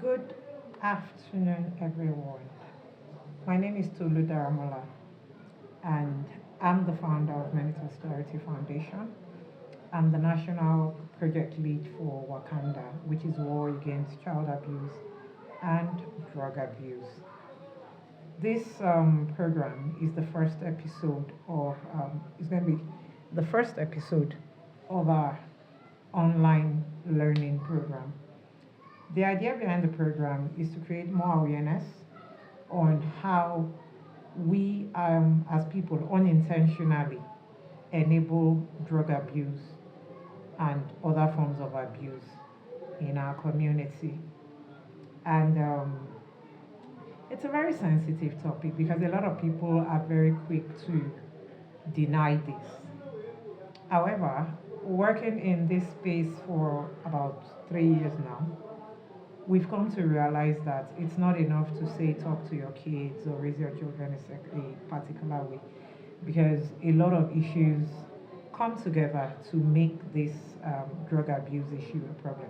Good afternoon, everyone. My name is Tulu Daramola, and I'm the founder of Mental Clarity Foundation. I'm the national project lead for WACANDA, which is War Against Child Abuse and Drug Abuse. This program is the first episode of, it's going to be the first episode of our online learning program. The idea behind the program is to create more awareness on how we, as people, unintentionally enable drug abuse and other forms of abuse in our community. And it's a very sensitive topic because a lot of people are very quick to deny this. However, working in this space for about 3 years now, we've come to realize that it's not enough to say talk to your kids or raise your children a particular way, because a lot of issues come together to make this drug abuse issue a problem.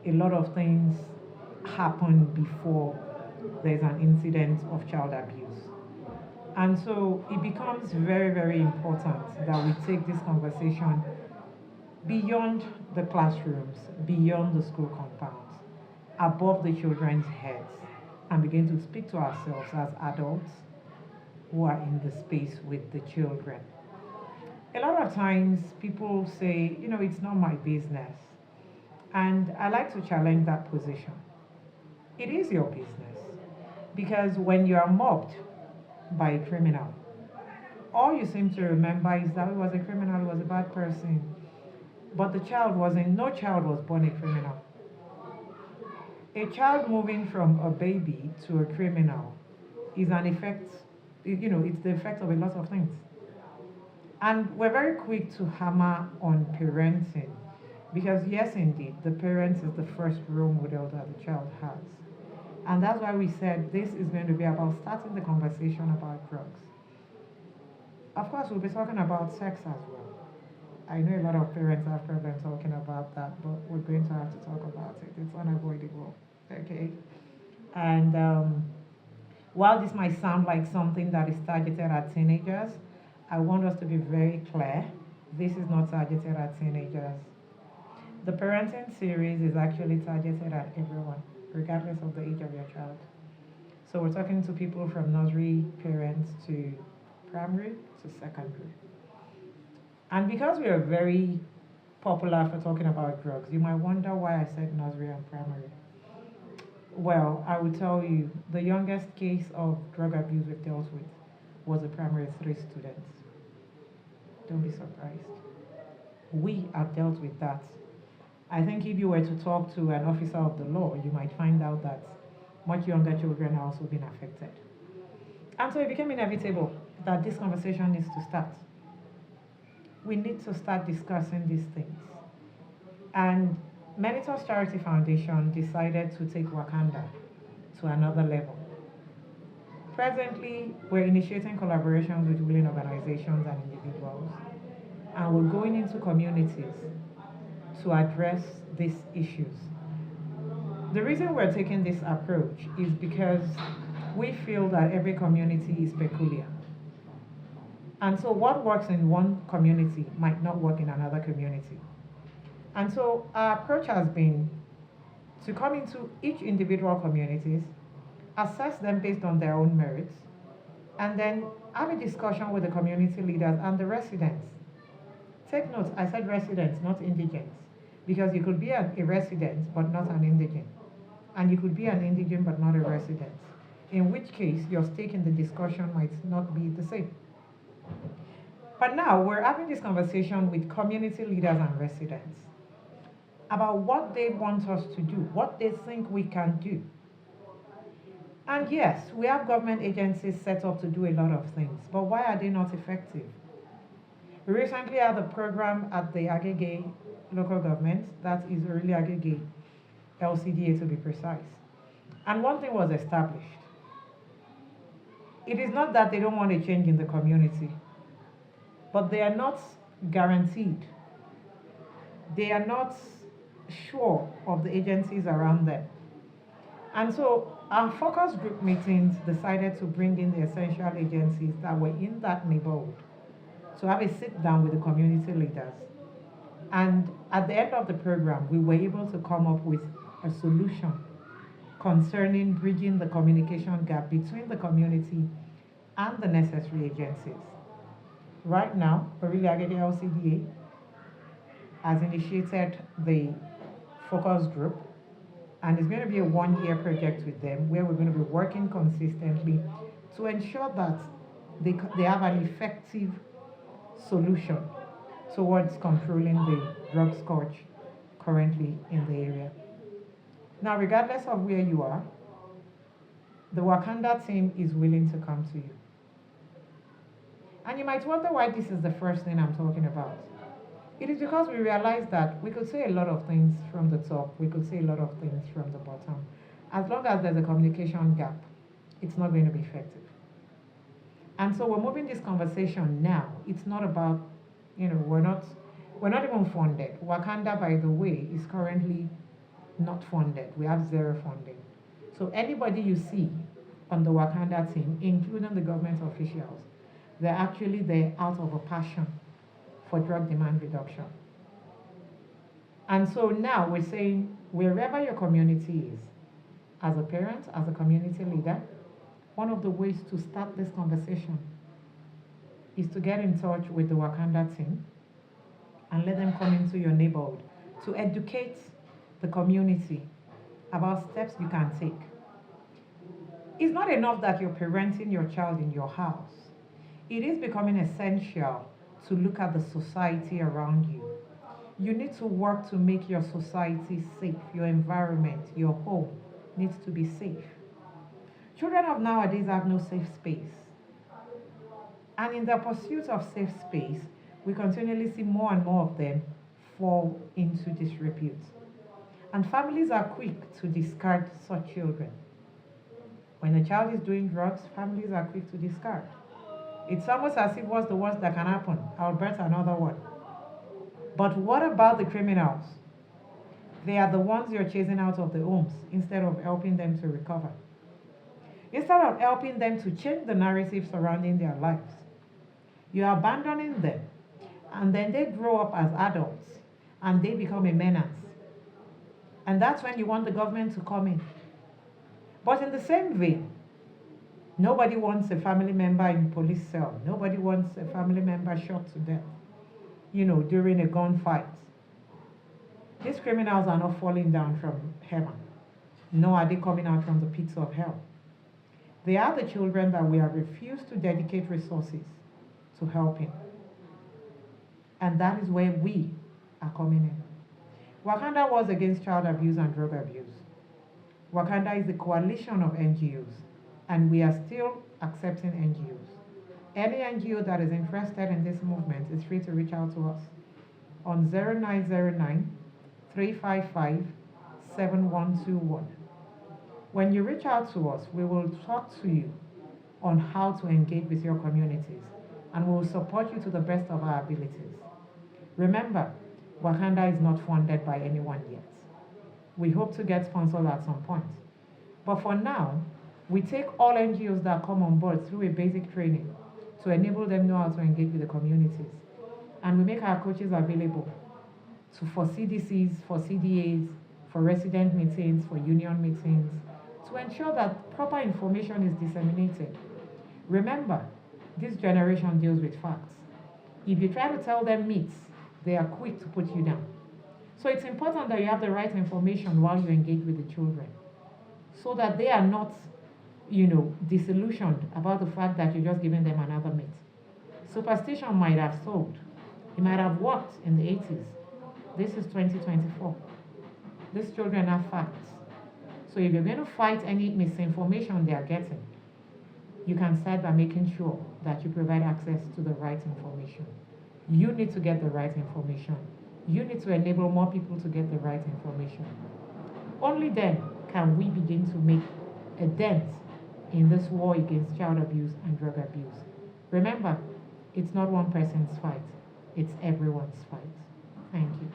A lot of things happen before there's an incident of child abuse. And so it becomes very, very important that we take this conversation beyond the classrooms, beyond the school compounds, above the children's heads, and begin to speak to ourselves as adults who are in the space with the children. A lot of times people say, it's not my business. And I like to challenge that position. It is your business. Because when you are mobbed by a criminal, all you seem to remember is that he was a criminal, he was a bad person. But the child wasn't, no child was born a criminal. A child moving from a baby to a criminal is an effect, it's the effect of a lot of things. And we're very quick to hammer on parenting because, yes, indeed, the parent is the first role model that the child has. And that's why we said this is going to be about starting the conversation about drugs. Of course, we'll be talking about sex as well. I know a lot of parents have problems talking about that, but we're going to have to talk about it. It's unavoidable. Okay? And while this might sound like something that is targeted at teenagers, I want us to be very clear. This is not targeted at teenagers. The parenting series is actually targeted at everyone, regardless of the age of your child. So we're talking to people from nursery parents to primary to secondary. And because we are very popular for talking about drugs, you might wonder why I said nursery and primary. Well, I will tell you, the youngest case of drug abuse we've dealt with was a primary 3 student. Don't be surprised. We have dealt with that. I think if you were to talk to an officer of the law, you might find out that much younger children are also being affected. And so it became inevitable that this conversation needs to start. We need to start discussing these things. And Meritus Charity Foundation decided to take WACANDA to another level. Presently, we're initiating collaborations with willing organizations and individuals, and we're going into communities to address these issues. The reason we're taking this approach is because we feel that every community is peculiar. And so what works in one community might not work in another community. And so our approach has been to come into each individual communities, assess them based on their own merits, and then have a discussion with the community leaders and the residents. Take note, I said residents, not indigents, because you could be a resident but not an indigent. And you could be an indigent but not a resident, in which case your stake in the discussion might not be the same. But now we're having this conversation with community leaders and residents about what they want us to do, what they think we can do. And yes, we have government agencies set up to do a lot of things, but why are they not effective? We recently had a program at the Agege local government, that is really Agege LCDA to be precise. And one thing was established. It is not that they don't want a change in the community, but they are not guaranteed. They are not sure of the agencies around them And so our focus group meetings decided to bring in the essential agencies that were in that neighborhood to have a sit down with the community leaders. And at the end of the program, we were able to come up with a solution concerning bridging the communication gap between the community and the necessary agencies. Right now, Orile Agege LCDA has initiated the focus group, and it's going to be a one-year project with them where we're going to be working consistently to ensure that they have an effective solution towards controlling the drug scourge currently in the area. Now, regardless of where you are, the WACANDA team is willing to come to you. And you might wonder why this is the first thing I'm talking about. It is because we realize that we could say a lot of things from the top, we could say a lot of things from the bottom. As long as there's a communication gap, it's not going to be effective. And so we're moving this conversation now. It's not about, we're not even funded. WACANDA, by the way, is currently not funded. We have zero funding. So anybody you see on the WACANDA team, including the government officials, they're actually there out of a passion for drug demand reduction. And so now we're saying, wherever your community is, as a parent, as a community leader, one of the ways to start this conversation is to get in touch with the WACANDA team and let them come into your neighborhood to educate the community about steps you can take. It's not enough that you're parenting your child in your house. It is becoming essential to look at the society around you. You need to work to make your society safe, your environment, your home needs to be safe. Children of nowadays have no safe space. And in the pursuit of safe space, we continually see more and more of them fall into disrepute. And families are quick to discard such children. When a child is doing drugs, families are quick to discard. It's almost as if what's the worst that can happen? I'll birth another one. But what about the criminals? They are the ones you're chasing out of the homes instead of helping them to recover. Instead of helping them to change the narrative surrounding their lives, you're abandoning them. And then they grow up as adults and they become a menace. And that's when you want the government to come in. But in the same vein, nobody wants a family member in police cell. Nobody wants a family member shot to death, during a gunfight. These criminals are not falling down from heaven, nor are they coming out from the pits of hell. They are the children that we have refused to dedicate resources to helping. And that is where we are coming in. WACANDA was against child abuse and drug abuse. WACANDA is a coalition of NGOs, and we are still accepting NGOs. Any NGO that is interested in this movement is free to reach out to us on 0909 355 7121. When you reach out to us, we will talk to you on how to engage with your communities, and we will support you to the best of our abilities. Remember, WACANDA is not funded by anyone yet. We hope to get sponsored at some point. But for now, we take all NGOs that come on board through a basic training to enable them know how to engage with the communities. And we make our coaches available for CDCs, for CDAs, for resident meetings, for union meetings, to ensure that proper information is disseminated. Remember, this generation deals with facts. If you try to tell them myths, they are quick to put you down. So it's important that you have the right information while you engage with the children, so that they are not, disillusioned about the fact that you're just giving them another myth. Superstition might have sold. It might have worked in the 80s. This is 2024. These children have facts. So if you're going to fight any misinformation they are getting, you can start by making sure that you provide access to the right information. You need to get the right information. You need to enable more people to get the right information. Only then can we begin to make a dent in this war against child abuse and drug abuse. Remember, it's not one person's fight, it's everyone's fight. Thank you.